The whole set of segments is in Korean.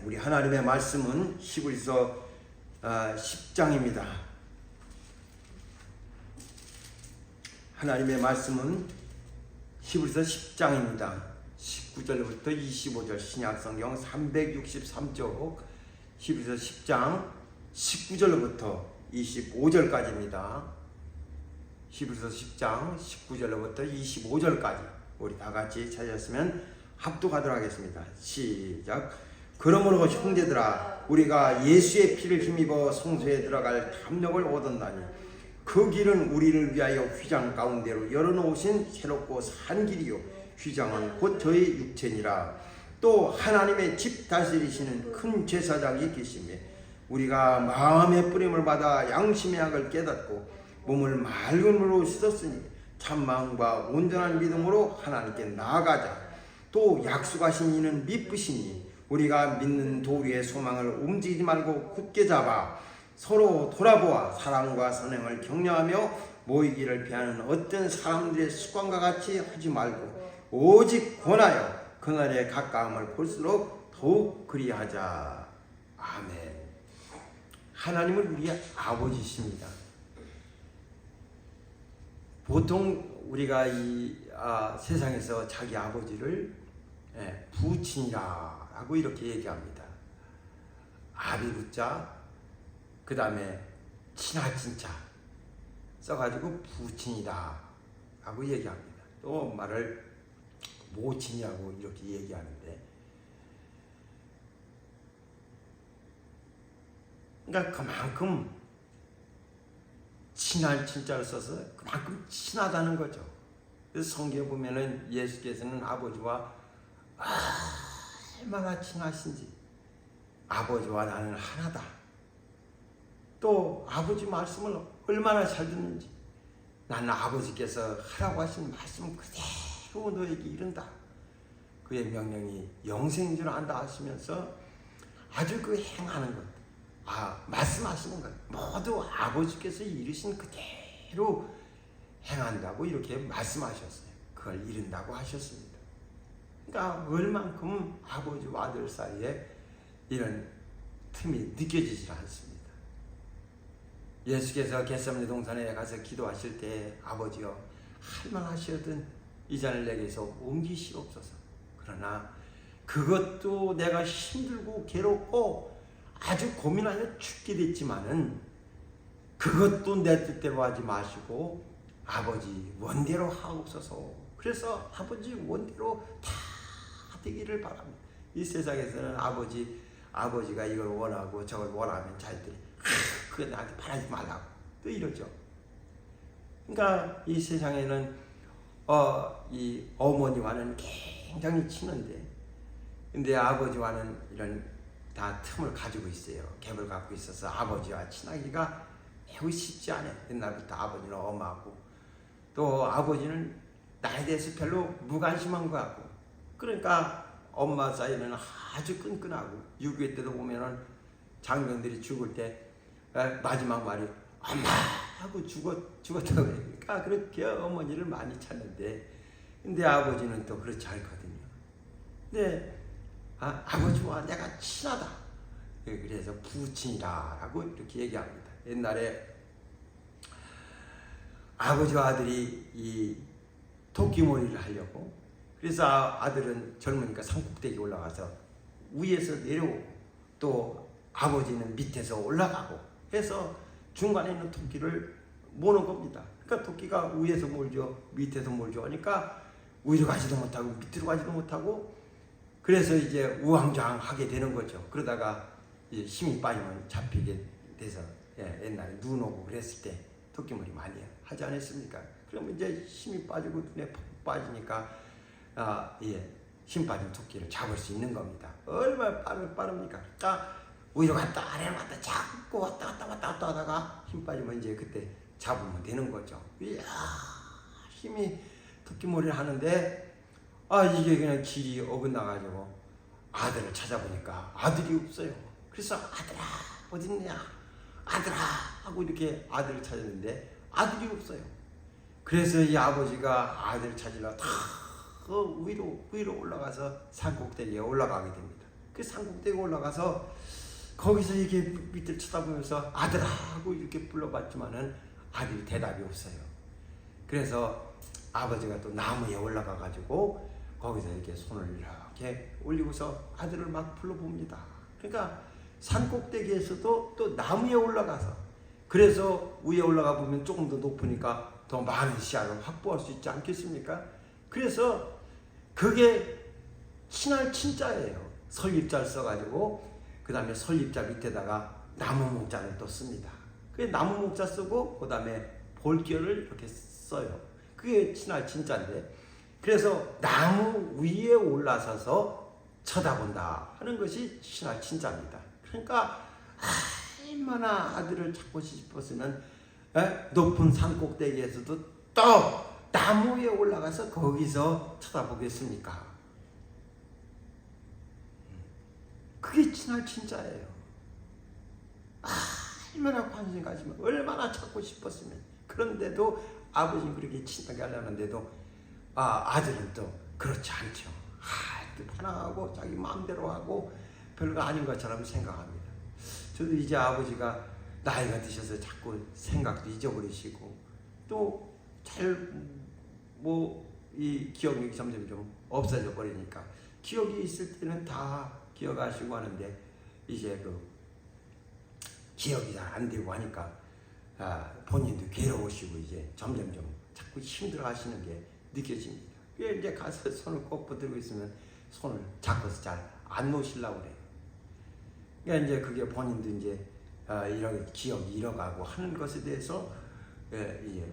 우리 하나님의 말씀은 히브리서 10장입니다. 하나님의 말씀은 히브리서 10장입니다. 19절부터 25절 신약성경 363쪽 히브리서 10장 19절부터 25절까지입니다. 히브리서 10장 19절부터 25절까지 우리 다 같이 찾았으면 합독하도록 하겠습니다. 시작. 그러므로 형제들아, 우리가 예수의 피를 힘입어 성소에 들어갈 담력을 얻었나니 그 길은 우리를 위하여 휘장 가운데로 열어놓으신 새롭고 산 길이요 휘장은 곧 저의 육체니라. 또 하나님의 집 다스리시는 큰 제사장이 계시며 우리가 마음의 뿌림을 받아 양심의 약을 깨닫고 몸을 맑은 물로 씻었으니 참마음과 온전한 믿음으로 하나님께 나아가자. 또 약속하신 이는 미쁘시니 우리가 믿는 도리의 소망을 움직이지 말고 굳게 잡아 서로 돌아보아 사랑과 선행을 격려하며 모이기를 피하는 어떤 사람들의 습관과 같이 하지 말고 오직 권하여 그날의 가까움을 볼수록 더욱 그리하자. 아멘. 하나님은 우리의 아버지십니다. 보통 우리가 이 세상에서 자기 아버지를 부친이라고 이렇게 얘기합니다. 아비부자 그 다음에 친하친자 써가지고 부친이다 라고 얘기합니다. 또 말을 모친이라고 이렇게 얘기하는데, 그러니까 그만큼 친한 친자를 써서 그만큼 친하다는 거죠. 그래서 성경에 보면은 예수께서는 아버지와 얼마나 친하신지, 아버지와 나는 하나다. 또 아버지 말씀을 얼마나 잘 듣는지, 나는 아버지께서 하라고 하신 말씀 그대로 너에게 이른다. 그의 명령이 영생인 줄 안다 하시면서 아주 그 행하는 것, 말씀하시는 것 모두 아버지께서 이르신 그대로 행한다고 이렇게 말씀하셨어요. 그걸 이룬다고 하셨습니다. 그러니까 얼만큼 아버지와 아들 사이에 이런 틈이 느껴지지 않습니다. 예수께서 겟세마네 동산에 가서 기도하실 때 아버지여 할만하시거든 이 잔을 내게서 옮기시옵소서. 그러나 그것도 내가 힘들고 괴롭고 아주 고민하여 죽게 됐지만은 그것도 내 뜻대로 하지 마시고 아버지 원대로 하옵소서. 그래서 아버지 원대로 다 되기를 바랍니다. 이 세상에서는 아버지가 이걸 원하고 저걸 원하면 자기들이 그거 나한테 바라지 말라고 또 이러죠. 그러니까 이 세상에는 이 어머니와는 굉장히 친한데, 근데 아버지와는 이런 다 틈을 가지고 있어요. 갭을 갖고 있어서 아버지와 친하기가 매우 쉽지 않아요. 옛날부터 아버지는 엄하고 또 아버지는 나에 대해서 별로 무관심한 것 같고, 그러니까 엄마 사이는 아주 끈끈하고 6.25 때도 보면은 장병들이 죽을 때 마지막 말이 엄마 하고 죽었다고 그러니까 그렇게 어머니를 많이 찾는데, 근데 아버지는 또 그렇지 않거든요. 근데 아버지와 내가 친하다. 그래서 부친이라고 이렇게 얘기합니다. 옛날에 아버지와 아들이 이 토끼몰이를 하려고, 그래서 아들은 젊으니까 산꼭대기 올라가서 위에서 내려오고 또 아버지는 밑에서 올라가고 해서 중간에 있는 토끼를 모는 겁니다. 그러니까 토끼가 위에서 몰죠 밑에서 몰죠 하니까 위로 가지도 못하고 밑으로 가지도 못하고, 그래서 이제 우왕좌왕하게 되는 거죠. 그러다가 이제 힘이 빠지면 잡히게 돼서 옛날에 눈 오고 그랬을 때 토끼몰이 많이 하지 않았습니까? 그러면 이제 힘이 빠지고 눈에 푹 빠지니까 힘 빠진 토끼를 잡을 수 있는 겁니다. 얼마나 빠릅니까? 딱 위로 갔다 아래로 갔다 자꾸 왔다 갔다 하다가 힘 빠지면 이제 그때 잡으면 되는 거죠. 이야, 힘이 토끼몰이를 하는데 이게 그냥 길이 어긋나가지고 아들을 찾아보니까 아들이 없어요. 그래서 아들아 어딨냐, 아들아 하고 이렇게 아들을 찾았는데 아들이 없어요. 그래서 이 아버지가 아들을 찾으러 다 위로 올라가서 산꼭대기에 올라가게 됩니다. 그 산꼭대기에 올라가서 거기서 이게 밑을 쳐다보면서 아들하고 이렇게 불러봤지만은 아들이 대답이 없어요. 그래서 아버지가 또 나무에 올라가 가지고 거기서 이렇게 손을 이렇게 올리고서 아들을 막 불러봅니다. 그러니까 산꼭대기에서도 또 나무에 올라가서, 그래서 위에 올라가 보면 조금 더 높으니까 더 많은 시야를 확보할 수 있지 않겠습니까? 그래서 그게 신할 친자예요. 설립자를 써가지고 그 다음에 설립자 밑에다가 나무 목자를 또 씁니다. 그게 나무 목자 쓰고 그 다음에 볼결을 이렇게 써요. 그게 신할 친자인데, 그래서 나무 위에 올라서서 쳐다본다 하는 것이 신할 친자입니다. 그러니까 얼마나 아들을 찾고 싶었으면 높은 산 꼭대기에서도 또 나무 위에 올라가서 거기서 쳐다보겠습니까? 그게 친할 친자예요. 얼마나 관심 가지면, 얼마나 찾고 싶었으면. 그런데도 아버지는 그렇게 친하게 하려는데도 아들은 또 그렇지 않죠. 반항하고 자기 마음대로 하고 별거 아닌 것처럼 생각합니다. 저도 이제 아버지가 나이가 드셔서 자꾸 생각도 잊어버리시고 또 이 기억력이 점점 좀 없어져 버리니까, 기억이 있을 때는 다 기억하시고 하는데 이제 그 기억이 잘 안 되고 하니까 본인도 괴로우시고 이제 점점 자꾸 힘들어 하시는 게 느껴집니다. 그게 이제 가서 손을 꼭 붙들고 있으면 손을 잡고서 잘 안 놓으시려고 그래요. 그러니까 이제 그게 본인도 이제 이런 기억이 잃어가고 하는 것에 대해서 이제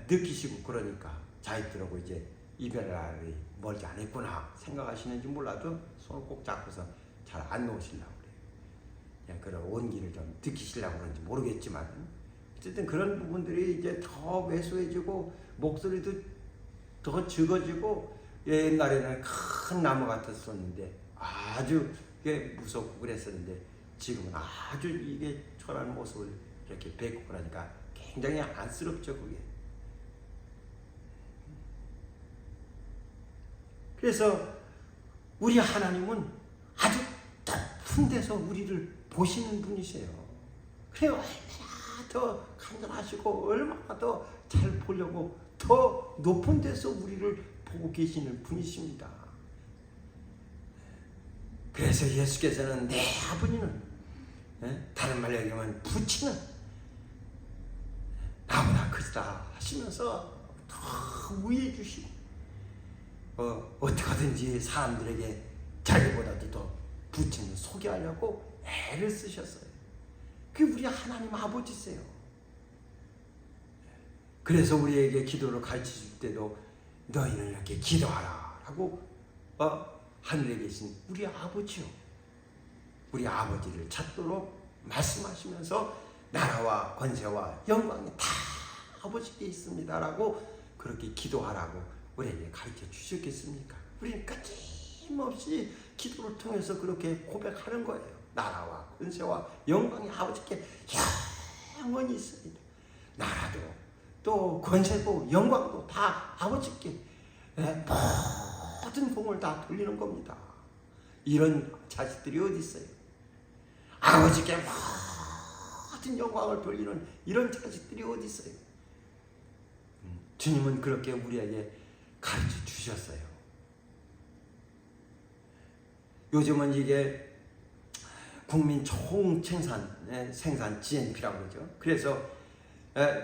느끼시고, 그러니까 자식들하고 이제 이별이 멀지 않았구나 생각하시는지 몰라도 손을 꼭 잡고서 잘 안 놓으시려고 그래요. 그런 온기를 좀 느끼시려고 그런지 모르겠지만 어쨌든 그런 부분들이 이제 더 왜소해지고 목소리도 더 적어지고, 옛날에는 큰 나무 같았었는데 아주 이게 무섭고 그랬었는데 지금은 아주 이게 초라한 모습을 이렇게 뵙고 그러니까 굉장히 안쓰럽죠, 그게. 그래서 우리 하나님은 아주 높은 데서 우리를 보시는 분이세요. 그래요. 얼마나 더 간절하시고 얼마나 더 잘 보려고 더 높은 데서 우리를 보고 계시는 분이십니다. 그래서 예수께서는 내 아버지는, 다른 말로 얘기하면 부친은 나보다 크다 하시면서 더 위해 주시고 어떻게든지 사람들에게 자기보다도 더 부친을 소개하려고 애를 쓰셨어요. 그게 우리 하나님 아버지세요. 그래서 우리에게 기도를 가르치실 때도 너희는 이렇게 기도하라 라고 하늘에 계신 우리 아버지요, 우리 아버지를 찾도록 말씀하시면서 나라와 권세와 영광이 다 아버지께 있습니다 라고 그렇게 기도하라고 우리에게 가르쳐 주셨겠습니까? 우리는 끊임없이 기도를 통해서 그렇게 고백하는 거예요. 나라와 권세와 영광이 아버지께 영원히 있습니다. 나라도 또 권세고 영광도 다 아버지께 모든 공을 다 돌리는 겁니다. 이런 자식들이 어디 있어요? 아버지께 모든 영광을 돌리는 이런 자식들이 어디 있어요? 주님은 그렇게 우리에게 가르쳐 주셨어요. 요즘은 이게 국민 총생산 GNP라고 그러죠. 그래서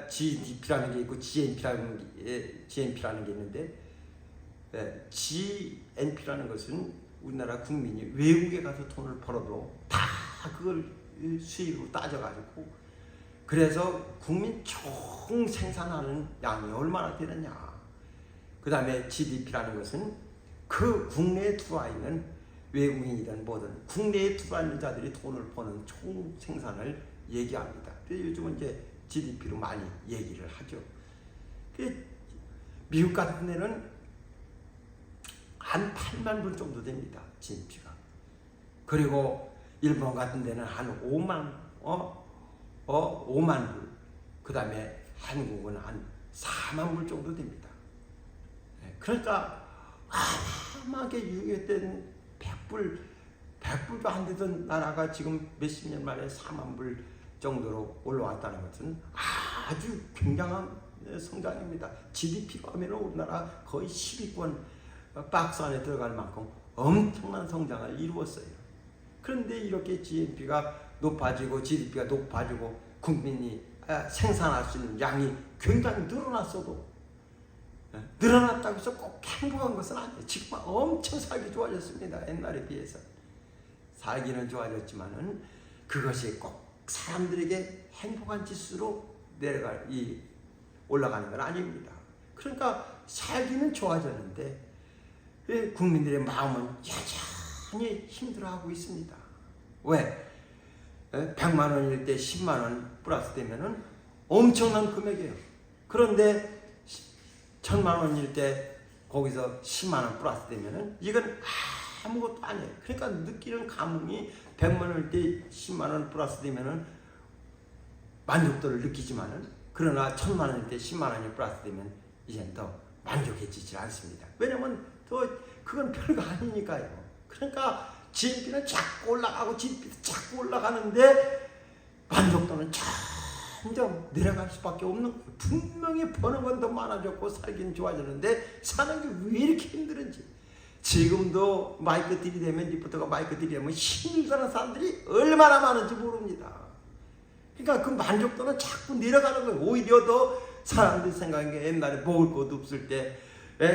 GDP라는 게 있고 GNP라는 게 있는데, GNP라는 것은 우리나라 국민이 외국에 가서 돈을 벌어도 다 그걸 수입으로 따져가지고, 그래서 국민 총 생산하는 양이 얼마나 되느냐. 그 다음에 GDP라는 것은 그 국내에 들어와 있는 외국인이든 뭐든 국내에 들어와 있는 자들이 돈을 버는 총 생산을 얘기합니다. 요즘은 이제 GDP로 많이 얘기를 하죠. 미국 같은 데는 한 8만 불 정도 됩니다, GDP가. 그리고 일본 같은 데는 한 5만 불. 그 다음에 한국은 한 4만 불 정도 됩니다. 그러니까 아마하게 유효된 100불 100불도 안 되던 나라가 지금 몇십 년 만에 4만 불 정도로 올라왔다는 것은 아주 굉장한 성장입니다. GDP로 하면 우리나라 거의 10위권 박스 안에 들어갈 만큼 엄청난 성장을 이루었어요. 그런데 이렇게 GNP가 높아지고 GDP가 높아지고 국민이 생산할 수 있는 양이 굉장히 늘어났어도 늘어났다고 해서 꼭 행복한 것은 아니에요. 지금 엄청 살기 좋아졌습니다. 옛날에 비해서. 살기는 좋아졌지만은 그것이 꼭 사람들에게 행복한 지수로 올라가는 건 아닙니다. 그러니까 살기는 좋아졌는데 국민들의 마음은 여전히 힘들어하고 있습니다. 왜? 100만 원일 때 10만 원 플러스 되면은 엄청난 금액이에요. 그런데 1000만 원일 때 거기서 10만 원 플러스 되면은 이건 아무것도 아니에요. 그러니까 느끼는 감흥이 100만 원일 때 10만 원 플러스 되면은 만족도를 느끼지만은 그러나 1000만 원일 때 10만 원이 플러스 되면 이제는 더 만족해지지 않습니다. 왜냐면 더 그건 별거 아니니까요. 그러니까 GNP는 자꾸 올라가고 GDP도 자꾸 올라가는데 만족도는 점점 내려갈 수밖에 없는 거예요. 분명히 버는 건 더 많아졌고 살긴 좋아졌는데 사는 게 왜 이렇게 힘들은지. 지금도 마이크 들이대면 리포터가 마이크 들이대면 힘들다는 사람들이 얼마나 많은지 모릅니다. 그러니까 그 만족도는 자꾸 내려가는 거예요. 오히려 더 사람들이 생각한 게 옛날에 먹을 것도 없을 때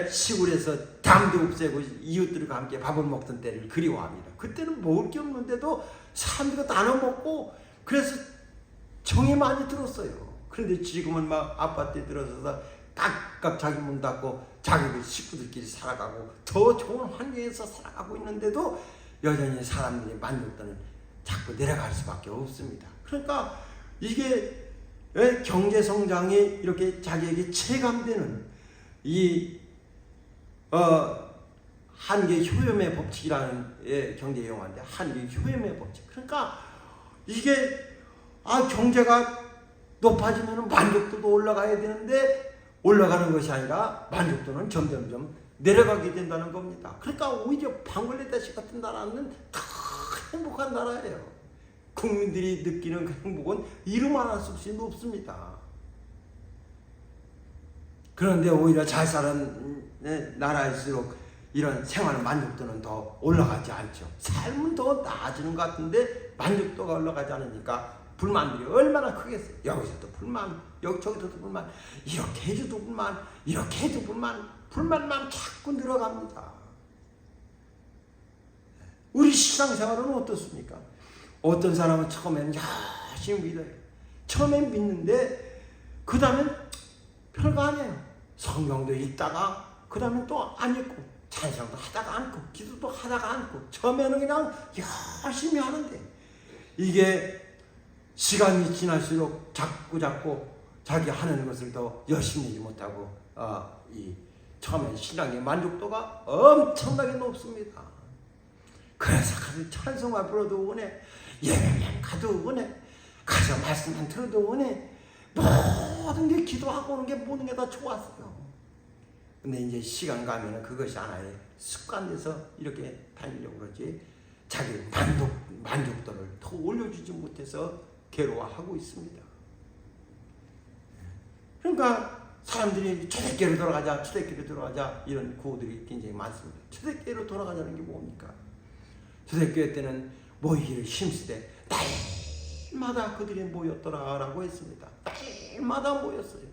시골에서 담도 없애고 이웃들과 함께 밥을 먹던 때를 그리워합니다. 그때는 먹을 게 없는데도 사람들이 나눠 먹고 그래서 정이 많이 들었어요. 그런데 지금은 막 아파트에 들어서서 각각 자기 문 닫고 자기 식구들끼리 살아가고 더 좋은 환경에서 살아가고 있는데도 여전히 사람들의 만족도는 자꾸 내려갈 수밖에 없습니다. 그러니까 이게 경제 성장이 이렇게 자기에게 체감되는 이 한계 효염의 법칙이라는 경제 용어인데 한계 효염의 법칙. 그러니까 이게 경제가 높아지면 만족도도 올라가야 되는데 올라가는 것이 아니라 만족도는 점점점 내려가게 된다는 겁니다. 그러니까 오히려 방글라데시 같은 나라는 더 행복한 나라예요. 국민들이 느끼는 그 행복은 이루말할 수 없이 높습니다. 그런데 오히려 잘 사는 나라일수록 이런 생활 만족도는 더 올라가지 않죠. 삶은 더 나아지는 것 같은데 만족도가 올라가지 않으니까 불만들이 얼마나 크겠어요. 여기서도 불만, 저기서도 불만, 이렇게 해줘도 불만, 이렇게 해도 불만, 불만만 자꾸 늘어갑니다. 우리 신앙생활은 어떻습니까? 어떤 사람은 처음에는 열심히 믿어요. 처음엔 믿는데 그 다음엔 별거 아니에요. 성경도 읽다가 그 다음엔 또 안 읽고 찬양도 하다가 않고 기도도 하다가 않고 처음에는 그냥 열심히 하는데 이게 시간이 지날수록 자꾸 자기 하는 것을 더 열심히 하지 못하고 처음엔 신앙의 만족도가 엄청나게 높습니다. 그래서 가서 찬송만 불러도 은혜, 예배만 가도 은혜, 가서 말씀만 들어도 은혜, 모든 게 기도하고 오는 게 모든 게 다 좋았어요. 근데 이제 시간 가면은 그것이 하나의 습관돼서 이렇게 다니려고 그러지 자기 만족도를 더 올려주지 못해서 괴로워하고 있습니다. 그러니까 사람들이 초대교회로 돌아가자 이런 구호들이 굉장히 많습니다. 초대교회로 돌아가자는 게 뭡니까? 초대교회 때는 모이기를 힘쓰되 날마다 그들이 모였더라라고 했습니다. 날마다 모였어요.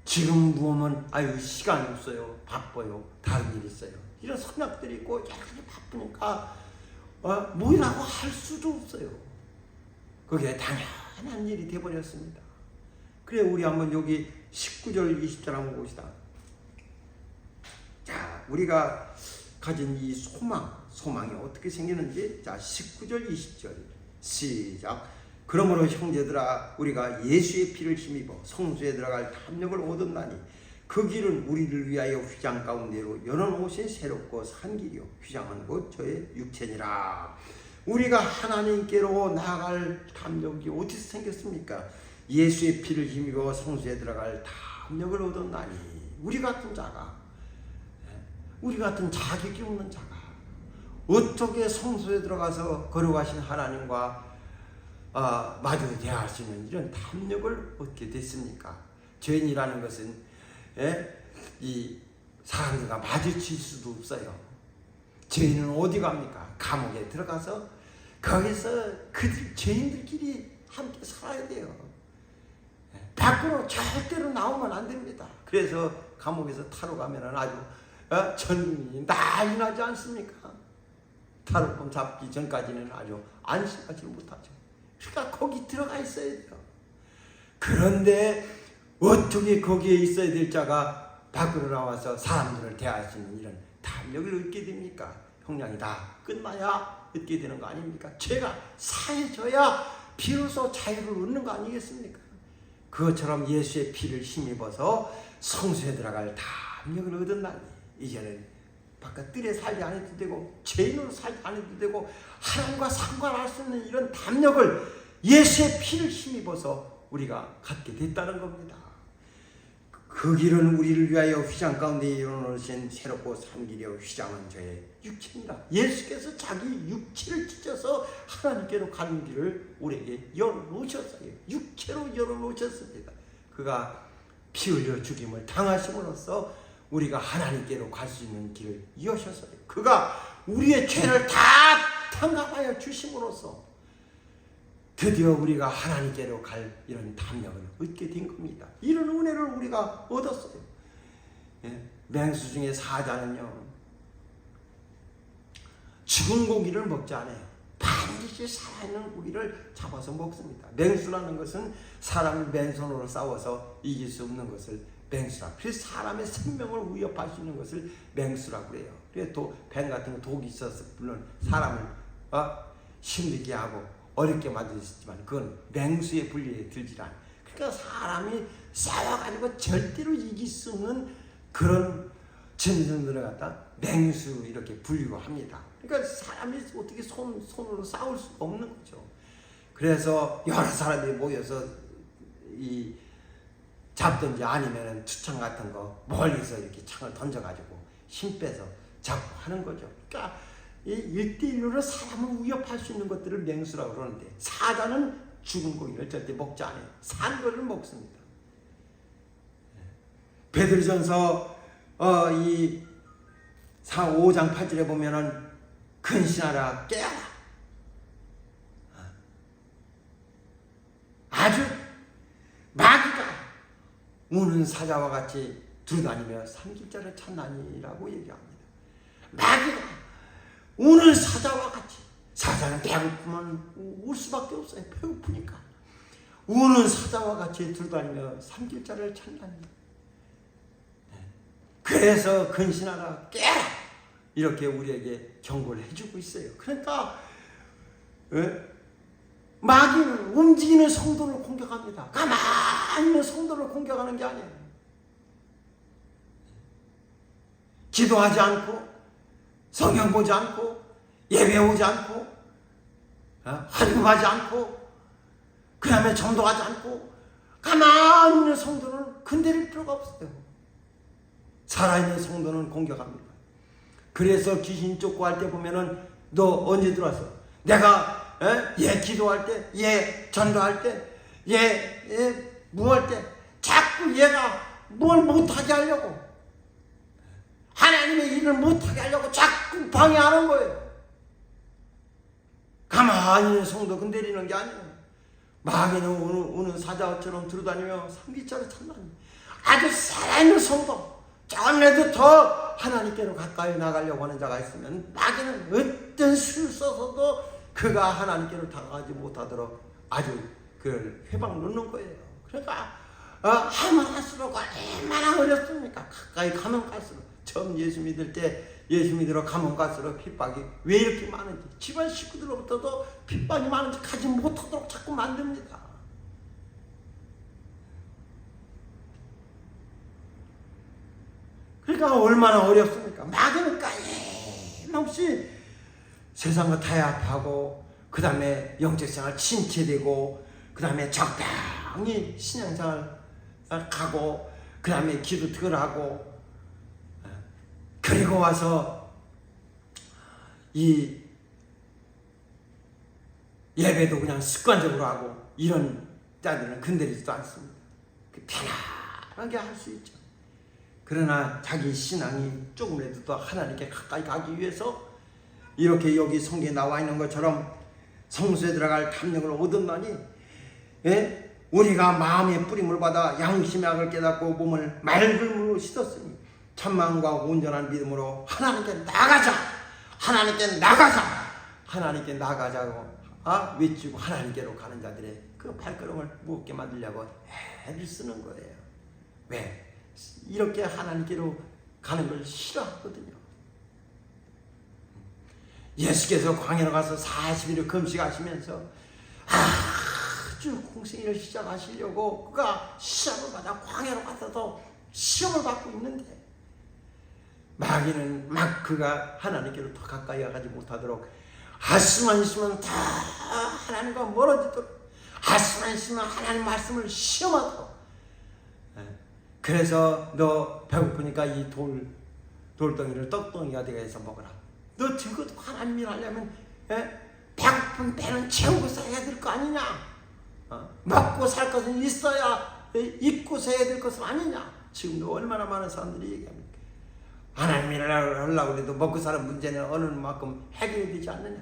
지금 보면 시간이 없어요. 바빠요. 다른 일 있어요. 이런 선약들이 있고 여러 가지 바쁘니까 모이라고 할 수도 없어요. 그게 당연한 일이 돼버렸습니다. 그래 우리 한번 여기 19절 20절 한번 봅시다. 자, 우리가 가진 이 소망이 어떻게 생기는지 자 19절 20절 시작. 그러므로 형제들아 우리가 예수의 피를 힘입어 성소에 들어갈 탐욕을 얻었나니 그 길은 우리를 위하여 휘장 가운데로 열어놓으신 새롭고 산 길이요 휘장은 곧 저의 육체니라. 우리가 하나님께로 나아갈 탐욕이 어디서 생겼습니까? 예수의 피를 힘입어 성소에 들어갈 탐욕을 얻었나니 우리 같은 자가 우리 같은 자격이 없는 자가 어떻게 성소에 들어가서 거룩하신 하나님과 마주 대할 수 있는 이런 담력을 얻게 됐습니까? 죄인이라는 것은 이 사람들과 마주칠 수도 없어요. 죄인은 어디 갑니까? 감옥에 들어가서 거기서 죄인들끼리 함께 살아야 돼요. 밖으로 절대로 나오면 안 됩니다. 그래서 감옥에서 타러 가면 아주 전문이 난리 나지 않습니까? 탈옥범 잡기 전까지는 아주 안심하지 못하죠. 그러니까 거기 들어가 있어야 돼요. 그런데 어떻게 거기에 있어야 될 자가 밖으로 나와서 사람들을 대할 수 있는 이런 담력을 얻게 됩니까? 형량이 다 끝나야 얻게 되는 거 아닙니까? 죄가 사해져야 비로소 자유를 얻는 거 아니겠습니까? 그것처럼 예수의 피를 힘입어서 성소에 들어갈 담력을 얻은 날, 이제는 바깥 뜰에 살지 않아도 되고 죄인으로 살지 않아도 되고 하나님과 상관할 수 있는 이런 담력을 예수의 피를 힘입어서 우리가 갖게 됐다는 겁니다. 그 길은 우리를 위하여 휘장 가운데 이뤄놓으신 새롭고 산 길이요 휘장은 저의 육체입니다. 예수께서 자기 육체를 찢어서 하나님께로 가는 길을 우리에게 열어놓으셨어요. 육체로 열어놓으셨습니다. 그가 피 흘려 죽임을 당하심으로써 우리가 하나님께로 갈 수 있는 길을 여셨어요. 그가 우리의 죄를 다 탕감하여 주심으로써 드디어 우리가 하나님께로 갈 이런 담력을 얻게 된 겁니다. 이런 은혜를 우리가 얻었어요. 맹수 중에 사자는요, 죽은 고기를 먹지 않아요. 반드시 살아있는 고기를 잡아서 먹습니다. 맹수라는 것은 사람이 맨손으로 싸워서 이길 수 없는 것을 맹수라. 그래서 사람의 생명을 위협할 수 있는 것을 맹수라고 그래요. 그래서 뱀 같은 거 독이 있어서 물론 사람을 힘들게 하고 어렵게 만들었지만 그건 맹수의 분리에 들지 않아요. 그러니까 사람이 싸워가지고 절대로 이길 수 없는 그런 전선들을 갖다 맹수 이렇게 불리고 합니다. 그러니까 사람이 어떻게 손으로 싸울 수 없는 거죠. 그래서 여러 사람이 모여서 이 잡든지 아니면 투창 같은 거 멀리서 이렇게 창을 던져가지고 힘 빼서 잡고 하는 거죠. 그러니까 이 1대1로 사람을 위협할 수 있는 것들을 맹수라고 그러는데 사자는 죽은 고기를 절대 먹지 않아요. 산 거를 먹습니다. 베드로전서 5장 8절에 보면은 근신하라 깨어라. 아주 마귀가 우는 사자와 같이 두루다니며 삼킬자를 찾나니라고 얘기합니다. 마귀가 우는 사자와 같이, 사자는 배고프면 울 수밖에 없어요. 배고프니까. 우는 사자와 같이 두루다니며 삼킬자를 찾나니. 그래서 근신하라 깨라 이렇게 우리에게 경고를 해주고 있어요. 그러니까 마귀는 움직이는 성도를 공격합니다. 가만히 있는 성도를 공격하는 게 아니에요. 기도하지 않고 성경 보지 않고 예배 오지 않고 헌금하지 않고 그 다음에 전도하지 않고 가만히 있는 성도는 건드릴 필요가 없어요. 살아있는 성도는 공격합니다. 그래서 귀신 쫓고 할 때 보면은 너 언제 들어왔어? 내가 얘 기도할 때, 얘 전도할 때, 얘 뭐 할 때 자꾸 얘가 뭘 못하게 하려고 하나님의 일을 못하게 하려고 자꾸 방해하는 거예요. 가만히 있는 성도 건드리는 게 아니에요. 마귀는 우는 사자처럼 들어다니며 삼킬자를 찾나니. 아주 살아있는 성도, 전에도 더 하나님께로 가까이 나가려고 하는 자가 있으면 마귀는 어떤 수를 써서도 그가 하나님께로 다가가지 못하도록 아주 그걸 회방 놓는 거예요. 그러니까 하면 할수록 얼마나 어렵습니까? 가까이 가면 갈수록. 처음 예수 믿을 때 예수 믿으러 가면 갈수록 핍박이 왜 이렇게 많은지, 집안 식구들로부터도 핍박이 많은지 가지 못하도록 자꾸 만듭니다. 그러니까 얼마나 어렵습니까? 마귀는 끊임없이 세상과 타협하고 그 다음에 영적생활 침체되고 그 다음에 적당히 신앙생활 가고 그 다음에 기도 덜하고 그리고 와서 이 예배도 그냥 습관적으로 하고 이런 자들은 건드리지도 않습니다. 편안하게 할 수 있죠. 그러나 자기 신앙이 조금이라도 더 하나님께 가까이 가기 위해서 이렇게 여기 성경에 나와 있는 것처럼 성소에 들어갈 담력을 얻었나니, 우리가 마음의 뿌림을 받아 양심의 악을 깨닫고 몸을 맑은 물로 씻었으니 천만과 온전한 믿음으로 하나님께 나가자, 하나님께 나가자, 하나님께 나가자고 외치고 하나님께로 가는 자들의 그 발걸음을 무겁게 만들려고 애를 쓰는 거예요. 왜? 이렇게 하나님께로 가는 걸 싫어하거든요. 예수께서 광야로 가서 40일을 금식하시면서 아주 공생애를 시작하시려고 그가 시험을 받아 광야로 가서도 시험을 받고 있는데, 마귀는 막 그가 하나님께로 더 가까이 가지 못하도록 아수만 있으면 다 하나님과 멀어지도록, 아수만 있으면 하나님 말씀을 시험하도록. 그래서 너 배고프니까 이 돌덩이를 떡덩이가 되게 해서 먹어라. 너 적어도 하나님 일 하려면 배고픈 배는 채우고서 해야 될 거 아니냐? 먹고 살 것은 있어야 입고서 해야 될 것은 아니냐? 지금도 얼마나 많은 사람들이 얘기합니까? 하나님 일을 하려고 해도 먹고 사는 문제는 어느 만큼 해결이 되지 않느냐?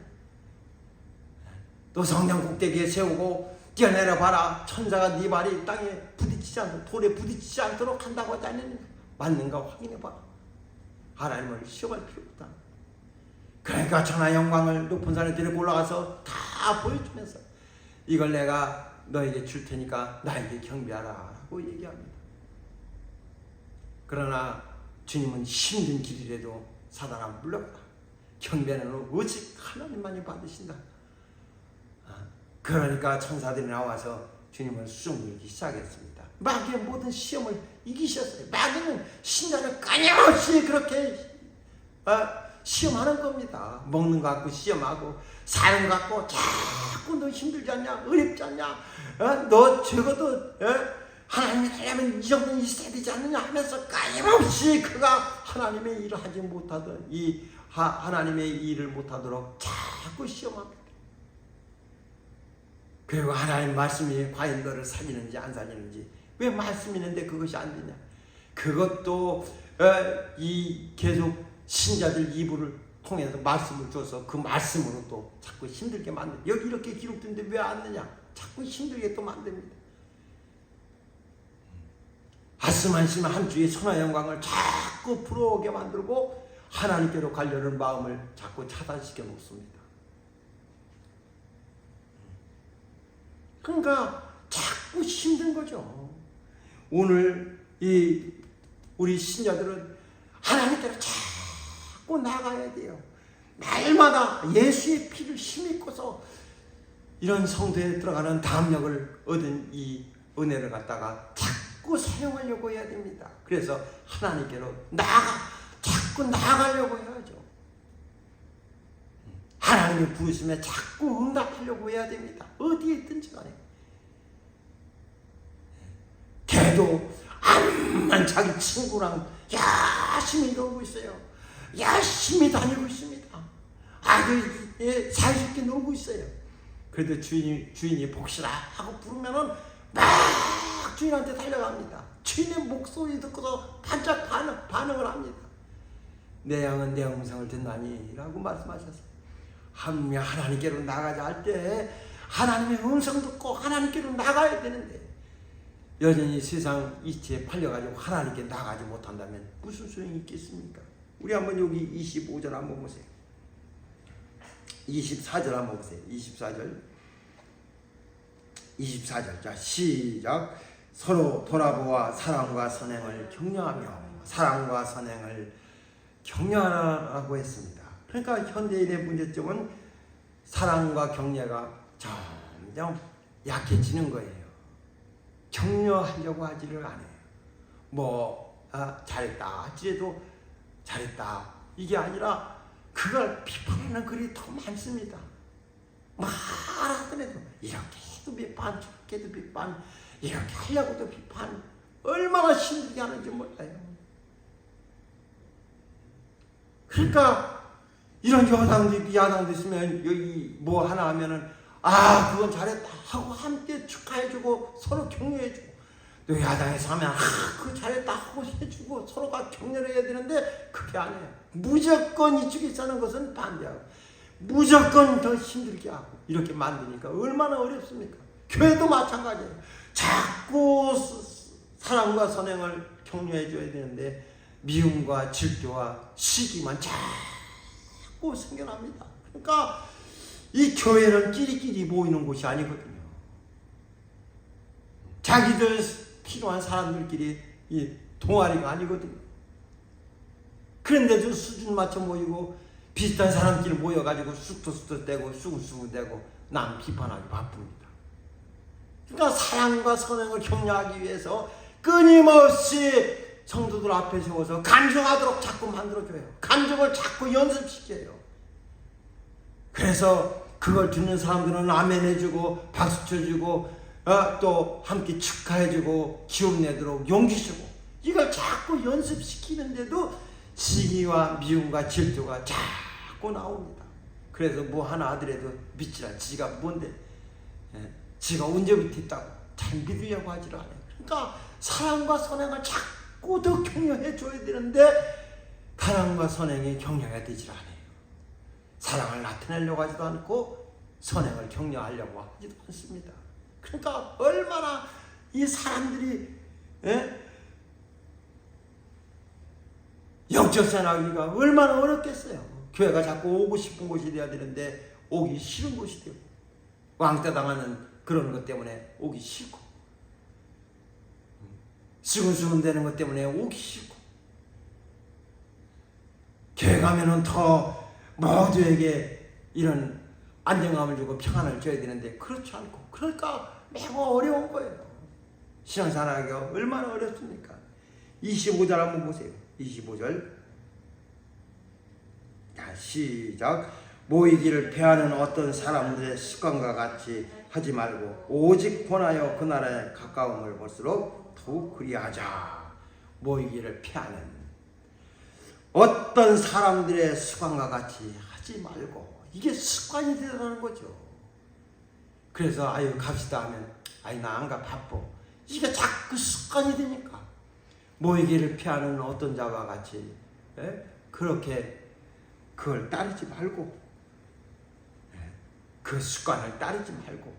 또 성령 꼭대기에 세우고 뛰어내려 봐라. 천사가 네 발이 땅에 부딪히지 않도록, 돌에 부딪히지 않도록 한다고 하지 않느냐? 맞는가 확인해 봐라. 하나님을 시험할 필요 없다. 그러니까 천하 영광을 높은 산에 데리고 올라가서 다 보여주면서 이걸 내가 너에게 줄 테니까 나에게 경배하라 라고 얘기합니다. 그러나 주님은 힘든 길이라도 사단아 물러가라. 경배는 오직 하나님만이 받으신다. 그러니까 천사들이 나와서 주님을 쑥 시작했습니다. 마귀의 모든 시험을 이기셨어요. 마귀는 신자를 끊임없이 그렇게 시험하는 겁니다. 먹는 거 갖고 시험하고, 사는 거 갖고 자꾸 너 힘들지 않냐, 어렵지 않냐, 너 적어도 하나님이 하려면 이 정도는 있어야 되지 않느냐 하면서 끊임없이 그가 하나님의 일을 하지 못하던 이 하나님의 일을 못하도록 자꾸 시험합니다. 그리고 하나님 말씀이 과연 너를 살리는지 안 살리는지, 왜 말씀이 있는데 그것이 안 되냐, 그것도 계속 신자들 입을 통해서 말씀을 줘서 그 말씀으로 또 자꾸 힘들게 만들. 여기 이렇게 기록된데 왜 안 되냐, 자꾸 힘들게 또 만듭니다. 말씀만 있으면 한 주의 천하 영광을 자꾸 부러워하게 만들고 하나님께로 가려는 마음을 자꾸 차단시켜 놓습니다. 그러니까 자꾸 힘든 거죠. 오늘 우리 신자들은 하나님께로 자꾸 나가야 돼요. 날마다 예수의 피를 힘입고서 이런 성도에 들어가는 담력을 얻은 이 은혜를 갖다가 자꾸 사용하려고 해야 됩니다. 그래서 하나님께로 자꾸 나아가려고 해야죠. 하나님의 부르심에 자꾸 응답하려고 해야 됩니다. 어디에 있든지 간에. 걔도 암만 자기 친구랑 열심히 놀고 있어요. 열심히 다니고 있습니다. 아주 사이좋게 놀고 있어요. 그래도 주인이 복시라 하고 부르면은 막 주인한테 달려갑니다. 주인의 목소리 듣고서 반짝 반응을 합니다. 내 양은 내 음성을 듣나니 라고 말씀하셨어요. 하나님께로 나가자 할 때 하나님의 음성 듣고 하나님께로 나가야 되는데, 여전히 세상 이치에 팔려가지고 하나님께 나가지 못한다면 무슨 소용이 있겠습니까? 우리 한번 여기 25절 한번 보세요. 24절 한번 보세요. 24절. 자, 시작. 서로 돌아보아 사랑과 선행을 격려하며, 사랑과 선행을 격려하라고 했습니다. 그러니까 현대인의 문제점은 사랑과 격려가 점점 약해지는 거예요. 격려하려고 하지를 않아요. 잘했다 할지라도 잘했다 이게 아니라 그걸 비판하는 글이 더 많습니다. 말하더라도 이렇게 해도 비판, 저렇게 해도 비판, 이렇게 하려고도 비판, 얼마나 힘들게 하는지 몰라요. 그러니까 이런 여당도 있고 야당도 있으면 여기 뭐 하나 하면은 그건 잘했다 하고 함께 축하해주고 서로 격려해주고, 또 야당에서 하면 그거 잘했다 하고 해주고 서로가 격려를 해야 되는데 그게 안 해요. 무조건 이쪽에 사는 것은 반대하고 무조건 더 힘들게 하고 이렇게 만드니까 얼마나 어렵습니까? 교회도 마찬가지예요. 자꾸 사랑과 선행을 격려해 줘야 되는데 미움과 질투와 시기만 자꾸 생겨납니다. 그러니까 이 교회는 끼리끼리 모이는 곳이 아니거든요. 자기들 필요한 사람들끼리 이 동아리가 아니거든요. 그런데도 수준 맞춰 모이고 비슷한 사람끼리 모여가지고 쑥덕쑥덕대고 수근수근대고 남 비판하기 바쁩니다. 그러니까 사랑과 선행을 격려하기 위해서 끊임없이 성도들 앞에 세워서 간증하도록 자꾸 만들어줘요. 간증을 자꾸 연습시켜요. 그래서 그걸 듣는 사람들은 아멘 해주고 박수 쳐주고 또 함께 축하해주고 기운내도록 용기 주고, 이걸 자꾸 연습시키는데도 시기와 미움과 질투가 자꾸 나옵니다. 그래서 뭐 하나 하더라도 믿지라 지가 뭔데, 지가 언제부터 있다고 잘 믿으려고 하지를 않아요. 그러니까 사랑과 선행을 자꾸 더 격려해 줘야 되는데 사랑과 선행이 격려가 되질 않아요. 사랑을 나타내려고 하지도 않고 선행을 격려하려고 하지도 않습니다. 그러니까 얼마나 이 사람들이 영적 생활하기가 얼마나 어렵겠어요. 교회가 자꾸 오고 싶은 곳이 돼야 되는데 오기 싫은 곳이 되고, 왕따 당하는 그런 것 때문에 오기 싫고, 수근수근 되는 것 때문에 오기 싫고, 교회 가면은 더 모두에게 이런 안정감을 주고 평안을 줘야 되는데 그렇지 않고, 그러니까 매우 어려운 거예요. 신앙생활하기가 얼마나 어렵습니까? 25절 한번 보세요. 25절. 자, 시작. 모이기를 패하는 어떤 사람들의 습관과 같이 하지 말고 오직 권하여 그 나라에 가까움을 볼수록 더욱 그리하자. 모이기를 패하는 어떤 사람들의 습관과 같이 하지 말고, 이게 습관이 되라는 거죠. 그래서 갑시다 하면 나 안 가 바빠. 이게 자꾸 습관이 되니까 모이기를 피하는 어떤 자와 같이 그렇게 그걸 따르지 말고, 그 습관을 따르지 말고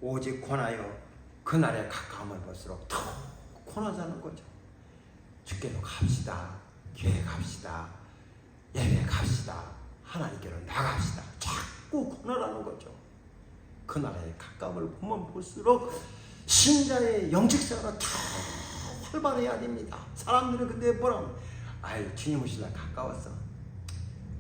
오직 권하여 그날에 가까움을 볼수록 더 권하자는 거죠. 주께로 갑시다. 교회 갑시다. 예배 갑시다. 하나님께로 나갑시다. 자꾸 권하라는 거죠. 그날에 가까움을 보면 볼수록 신자의 영적생활은 더 활발해야 됩니다. 사람들은 근데 뭐라고, 주님 오실 날 가까웠어.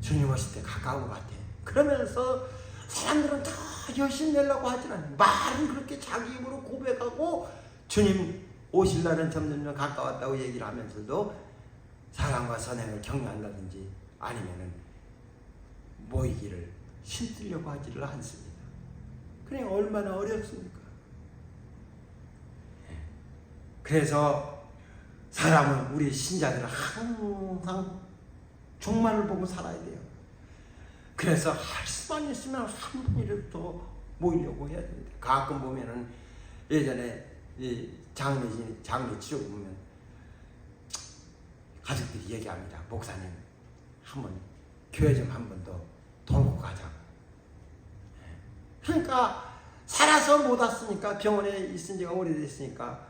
주님 오실 때 가까운 것 같아. 그러면서 사람들은 더 열심히 내려고 하지 않아요. 말은 그렇게 자기 입으로 고백하고 주님 오실 날은 점점 가까웠다고 얘기를 하면서도 사랑과 선행을 격려한다든지 아니면은 모이기를 힘들려고 하지를 않습니다. 그냥 얼마나 어렵습니까? 그래서 사람은, 우리 신자들은 항상 종말을 보고 살아야 돼요. 그래서 할 수만 있으면 한 번이라도 더 모이려고 해야 됩니다. 가끔 보면은 예전에 이 장례 치료 보면 가족들이 얘기합니다. 목사님, 한번 교회 좀 한 번 더 돌고 가자고. 그러니까 살아서 못 왔으니까, 병원에 있은 지가 오래됐으니까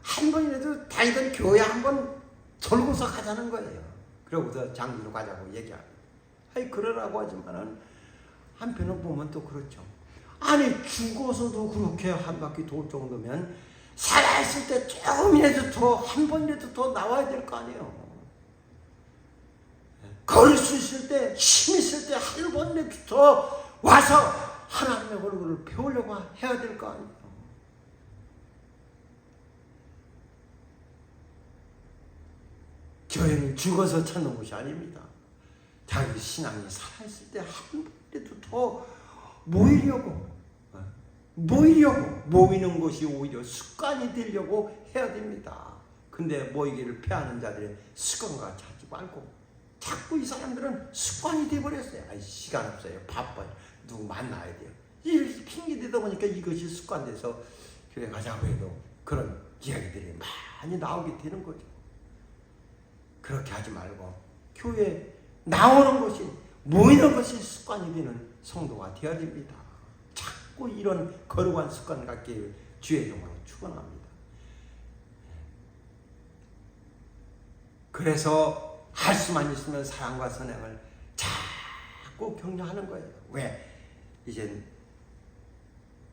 한 번이라도 다니던 교회 한번 돌고서 가자는 거예요. 그러고서 장기로 가자고 얘기합니다. 그러라고 하지만은 한편으로 보면 또 그렇죠. 죽어서도 그렇게 한 바퀴 돌 정도면 살아있을 때 조금이라도 더, 한 번이라도 더 나와야 될 거 아니에요. 걸을 수 있을 때, 힘 있을 때 한 번이라도 더 와서 하나님의 얼굴을 배우려고 해야 될 거 아니에요. 교회는 죽어서 찾는 곳이 아닙니다. 자기 신앙이 살아있을 때 한 번이라도 더 모이는 것이 오히려 습관이 되려고 해야 됩니다. 근데 모이기를 패하는 자들의 습관과 같이 하지 말고 자꾸 이 사람들은 습관이 돼버렸어요. 아이, 시간 없어요. 바빠요. 누구 만나야 돼요. 이 핑계 대다 보니까 이것이 습관돼서 교회 가자고 해도 그런 이야기들이 많이 나오게 되는 거죠. 그렇게 하지 말고 교회 나오는 것이, 모이는 것이 습관이 되는 성도가 되어야 됩니다. 자꾸 이런 거룩한 습관 갖기를 주의 이름으로 축원합니다. 그래서 할 수만 있으면 사랑과 선행을 자꾸 격려하는 거예요. 왜? 이제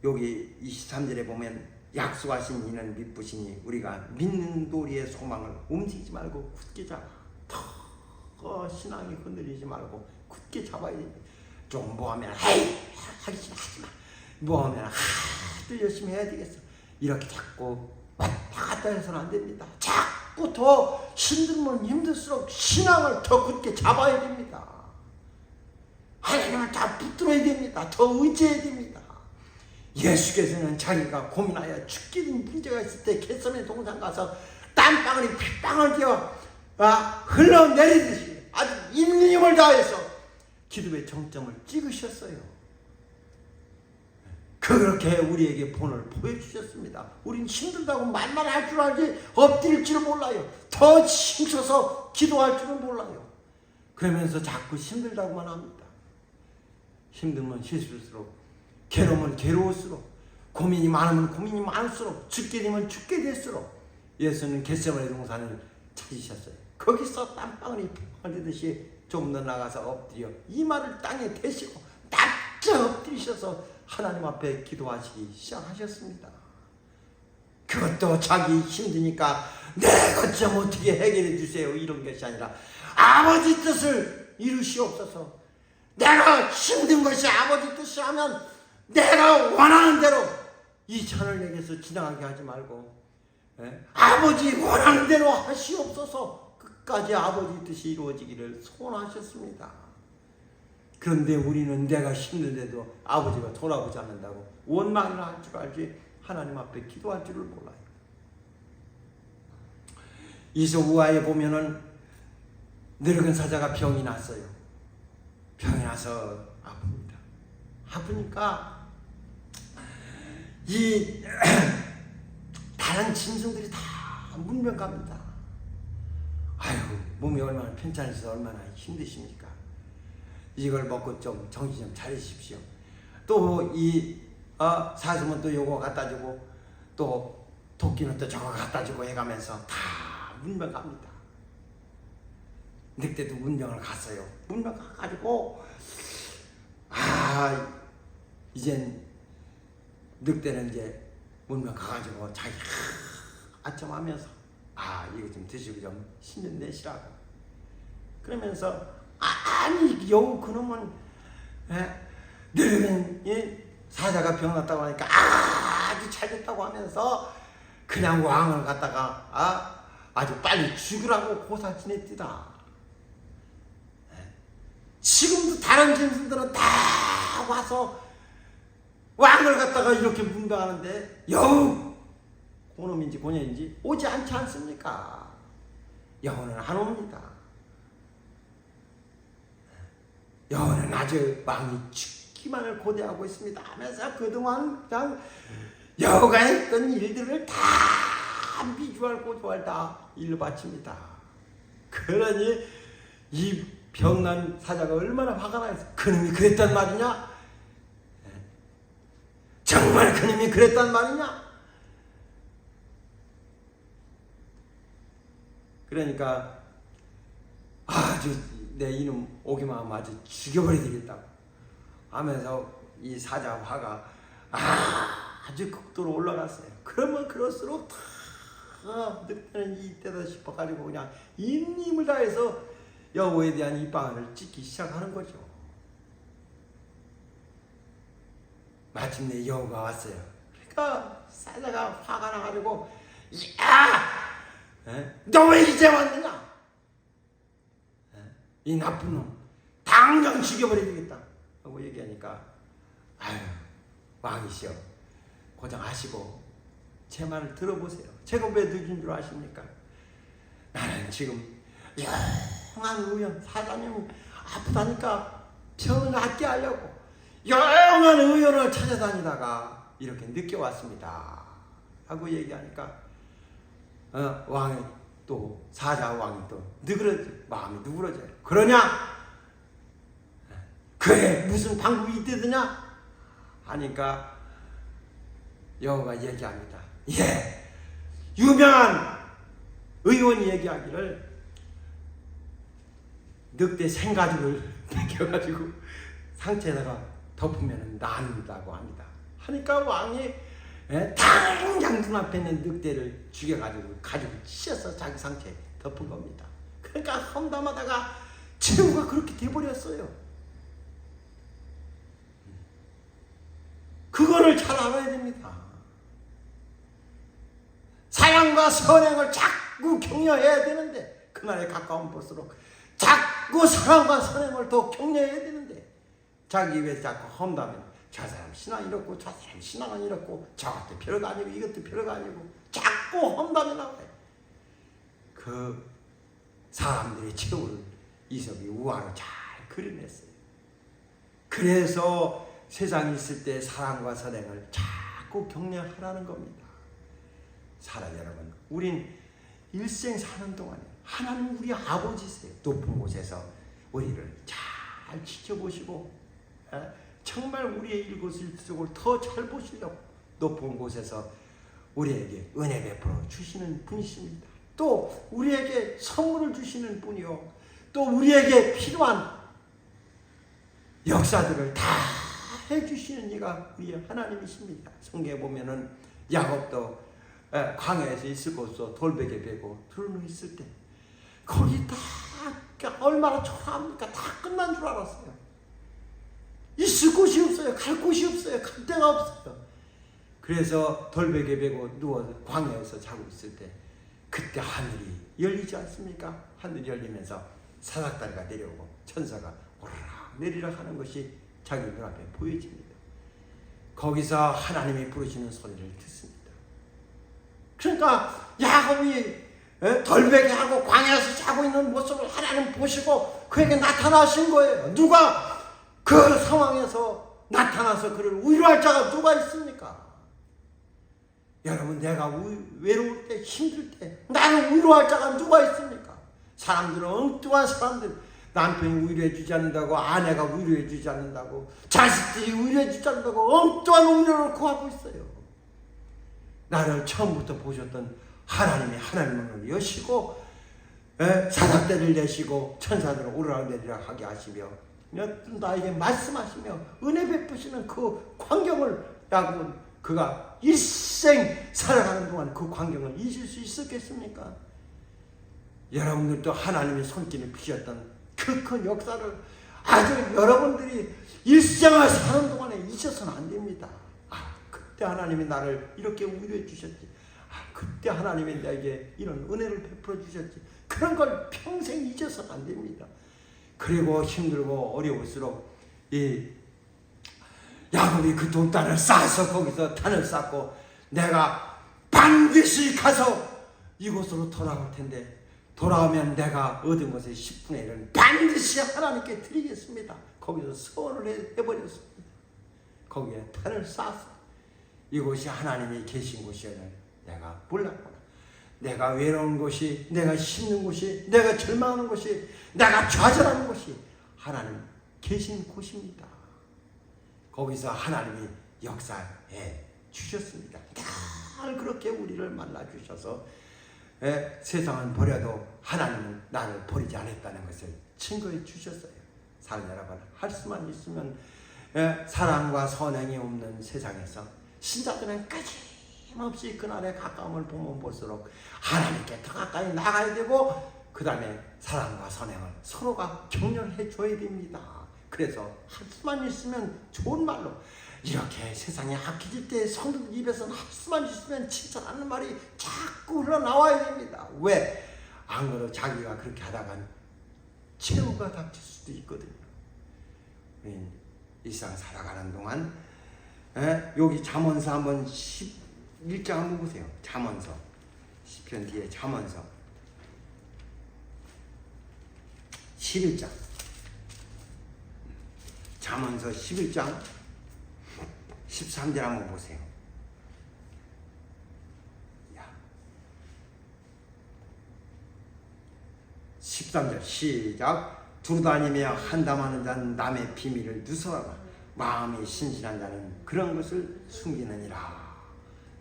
여기 23절에 보면 약속하신 이는 믿으시니 우리가 믿는 도리의 소망을 움직이지 말고 굳게 잡아. 더 신앙이 흔들리지 말고 굳게 잡아야 됩니다. 좀 뭐하면 하기 싫어 하지마. 뭐하면 또 열심히 해야 되겠어. 이렇게 자꾸 왔다 갔다 해서는 안 됩니다. 자꾸 더 힘들면 힘들수록 신앙을 더 굳게 잡아야 됩니다. 하나님을 다 붙들어야 됩니다. 더 의지해야 됩니다. 예수께서는 자기가 고민하여 죽게 된 문제가 있을 때 겟세마네 동산 가서 땀방울이 핏방울 되어 흘러내리듯이 아주 있는 힘을 다해서 기도의 정점을 찍으셨어요. 그렇게 우리에게 본을 보여주셨습니다. 우린 힘들다고 말만 할 줄 알지 엎드릴 줄은 몰라요. 더 힘써서 기도할 줄은 몰라요. 그러면서 자꾸 힘들다고만 합니다. 힘들면 힘들수록, 괴로우면 괴로울수록, 고민이 많으면 고민이 많을수록, 죽게 되면 죽게 될수록 예수는 겟세마네 동산을 찾으셨어요. 거기서 땀방울이 흘리듯이 좀 더 나가서 엎드려 이마를 땅에 대시고 납작 엎드리셔서 하나님 앞에 기도하시기 시작하셨습니다. 그것도 자기 힘드니까 내 것 좀 어떻게 해결해 주세요 이런 것이 아니라 아버지 뜻을 이루시옵소서. 내가 힘든 것이 아버지 뜻이 하면 내가 원하는 대로 이 천을 내게서 지나가게 하지 말고 아버지 원하는 대로 하시옵소서. 끝까지 아버지 뜻이 이루어지기를 소원하셨습니다. 그런데 우리는 내가 힘든데도 아버지가 돌아보지 않는다고 원망을 할 줄 알지 하나님 앞에 기도할 줄을 몰라요. 이소우아에 보면은 늙은 사자가 병이 났어요. 병이 나서 아픕니다. 아프니까 이 다른 짐승들이 다 문명 갑니다. 아유, 몸이 얼마나 편찮으셔서 얼마나 힘드십니까? 이걸 먹고 좀 정신 좀 차리십시오. 또 이 사슴은 또 요거 갖다 주고 또 토끼는 또 저거 갖다 주고 해가면서 다 문명 갑니다. 늑대도 문명을 갔어요. 문명 가가지고 이젠 늑대는 이제 문명 가가지고 자기 아첨하면서 이거 좀 드시고 좀 신년 내시라고 그러면서 아니 여우 그놈은 늙은 사자가 병 났다고 하니까 아주 잘 됐다고 하면서 그냥 왕을 갖다가 아주 빨리 죽으라고 고사 지냈디다. 지금도 다른 짐승들은 다 와서 왕을 갖다가 이렇게 문명하는데 여우 고놈인지 고녀인지 오지 않지 않습니까? 여우는 안 옵니다. 여우는 아주 왕이 죽기만을 고대하고 있습니다 하면서 그동안 그냥 여우가 했던 일들을 다 미주알 고주알 다 일로 바칩니다. 그러니 이 병난 사자가 얼마나 화가 나서 그놈이 그랬단 말이냐? 정말 그놈이 그랬단 말이냐? 그러니까 아주 내 이놈 오기만 하면 아주 죽여버려야 되겠다고 하면서 이 사자 화가 아주 극도로 올라갔어요. 그러면 그럴수록 늑대는 이때다 싶어가지고 그냥 인힘을 다해서 여우에 대한 입방아를 찢기 시작하는 거죠. 마침내 여우가 왔어요. 그러니까 사자가 화가 나가지고 너 왜 이제 왔느냐? 이 나쁜 놈 당장 죽여버려야 되겠다 하고 얘기하니까 왕이시여 고정하시고 제 말을 들어보세요. 제가 왜 늦은 줄 아십니까? 나는 지금 조용한 의원, 사장님 아프다니까 병을 낫게 하려고 영한 의원을 찾아다니다가 이렇게 늦게 왔습니다 하고 얘기하니까 왕이 또 사자 왕이 또 마음이 누그러져요. 그러냐? 그래 무슨 방법이 있대더냐? 하니까 여호가 얘기합니다. 예, 유명한 의원이 얘기하기를 늑대 생가죽을 벗겨가지고 상처에다가 덮으면 낫는다고 합니다. 하니까 왕이 당장 눈앞에 있는 늑대를 죽여가지고 가죽을 찢어서 자기 상처에 덮은 겁니다. 그러니까 험담하다가 최후가 그렇게 돼버렸어요. 그거를 잘 알아야 됩니다. 사랑과 선행을 자꾸 격려해야 되는데 그날에 가까운 볼수록 자꾸 사랑과 선행을 더 격려해야 되는데 자기 입에서 자꾸 험담하면 저 사람 신앙 이렇고 저 사람 신앙은 이렇고 저것도 별거 아니고 이것도 별거 아니고 자꾸 험담이 나와요. 그 사람들의 최후를 이석이 우화로 잘 그려냈어요. 그래서 세상에 있을 때 사랑과 선행을 자꾸 격려하라는 겁니다. 사랑 여러분, 우린 일생 사는 동안에 하나님 우리 아버지세요. 높은 곳에서 우리를 잘 지켜보시고 정말 우리의 일거수일투족을 더 잘 보시려고 높은 곳에서 우리에게 은혜 베풀어 주시는 분이십니다. 또 우리에게 선물을 주시는 분이요, 또 우리에게 필요한 역사들을 다 해주시는 이가 우리 하나님이십니다. 성경에 보면은 야곱도 광야에서 있을 곳으로 돌베개 베고 들어누워 있을 때 거기 다 얼마나 초라합니까? 다 끝난 줄 알았어요. 있을 곳이 없어요. 갈 곳이 없어요. 갈 데가 없어요. 그래서 돌베개 베고 누워서 광야에서 자고 있을 때 그때 하늘이 열리지 않습니까? 하늘이 열리면서 사닥다리가 내려오고 천사가 오르락 내리락 하는 것이 자기 눈앞에 보여집니다. 거기서 하나님이 부르시는 소리를 듣습니다. 그러니까 야곱이 덜베개하고 광야에서 자고 있는 모습을 하나님 보시고 그에게 나타나신 거예요. 누가 그 상황에서 나타나서 그를 위로할 자가 누가 있습니까? 여러분, 내가 외로울 때 힘들 때 나를 위로할 자가 누가 있습니까? 사람들은 엉뚱한 사람들, 남편이 위로해 주지 않는다고, 아내가 위로해 주지 않는다고, 자식들이 위로해 주지 않는다고 엉뚱한 위로를 구하고 있어요. 나를 처음부터 보셨던 하나님이 하나님을 여시고 사닥대를 내시고 천사들을 오르락내리락 하게 하시며 나에게 말씀하시며 은혜 베푸시는 그 광경을 야곱은 그가 일생 살아가는 동안 그 광경을 잊을 수 있었겠습니까? 여러분들도 하나님의 손길을 피셨던 그 큰 역사를 아주 여러분들이 일생을 사는 동안에 잊어서는 안 됩니다. 그때 하나님이 나를 이렇게 위로해 주셨지. 그때 하나님이 나에게 이런 은혜를 베풀어 주셨지. 그런 걸 평생 잊어서는 안 됩니다. 그리고 힘들고 어려울수록 이 야곱이 그 돌단을 쌓아서 거기서 단을 쌓고 내가 반드시 가서 이곳으로 돌아올 텐데 돌아오면 내가 얻은 것의 10분의 1은 반드시 하나님께 드리겠습니다. 거기서 서원을 해버렸습니다. 거기에 단을 쌓았어. 이곳이 하나님이 계신 곳이었을 내가 몰랐구나. 내가 외로운 곳이, 내가 힘든 곳이, 내가 절망하는 곳이, 내가 좌절하는 곳이 하나님 계신 곳입니다. 거기서 하나님이 역사해 주셨습니다. 늘 그렇게 우리를 만나주셔서 세상은 버려도 하나님은 나를 버리지 않았다는 것을 증거해 주셨어요. 사랑 여러분, 할 수만 있으면 사랑과 선행이 없는 세상에서 신자들은 끊임없이 그날의 가까움을 보면 볼수록 하나님께 더 가까이 나가야 되고 그 다음에 사랑과 선행을 서로가 격려해 줘야 됩니다. 그래서 할 수만 있으면 좋은 말로 이렇게 세상에 악해질 때 성도들 입에서는 할 수만 있으면 칭찬하는 말이 자꾸 흘러나와야 됩니다. 왜? 안 그래도 자기가 그렇게 하다간 최후가 닥칠 수도 있거든요. 일상 살아가는 동안 여기 잠언서 한번 11장 한번 보세요. 잠언서 시편 뒤에 잠언서 11장. 잠언서 11장 13절 한번 보세요. 13절 시작. 두루다니며 한담하는 자는 남의 비밀을 누설하나 마음이 신실한 자는 그런 것을 숨기느니라.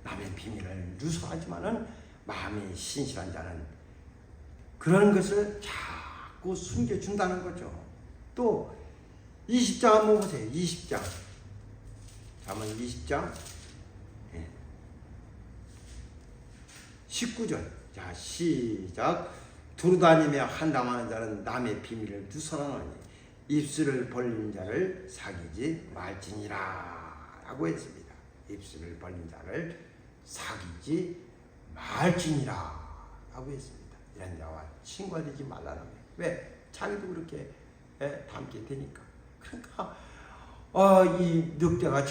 남의 비밀을 누설하지만은 마음이 신실한 자는 그런 것을 자꾸 숨겨준다는 거죠. 또 20장 한번 보세요. 20장. 잠언 20장 19절. 자, 시작. 두루다니며 한담하는 자는 남의 비밀을 누설하노니 입술을 벌린 자를 사귀지 말지니라 라고 했습니다. 입술을 벌린 자를 사귀지 말지니라 라고 했습니다. 이런 자와 친구가 되지 말라는 거예요. 왜? 자기도 그렇게 닮게 되니까. 그러니까 이 늑대가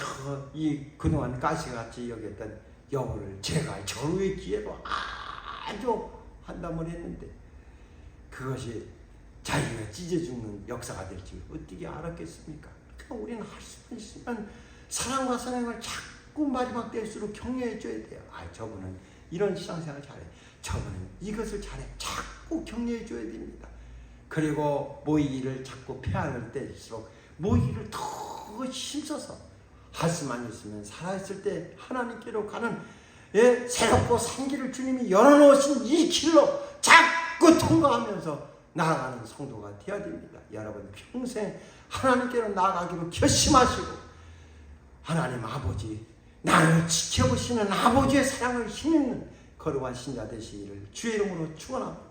그동안 가시같이 여겼던 여우를 제가 절호의 기회로 아주 한담을 했는데 그것이 자기가 찢어 죽는 역사가 될지 어떻게 알았겠습니까? 그러니까 우리는 할 수만 있으면 사랑과 사랑을 자꾸 마지막 때일수록 격려해 줘야 돼요. 저분은 이런 신앙생활 잘해. 저분은 이것을 잘해. 자꾸 격려해 줘야 됩니다. 그리고 모이기를 자꾸 폐하는 때일수록 모이기를 더 힘써서 할 수만 있으면 살아있을 때 하나님께로 가는 새롭고 생기를 주님이 열어놓으신 이 길로 자꾸 통과하면서 나아가는 성도가 되어야 됩니다. 여러분 평생 하나님께로 나아가기로 결심하시고 하나님 아버지 나를 지켜보시는 아버지의 사랑을 힘입는 거룩한 신자 되시기를 주의 이름으로 축원합니다.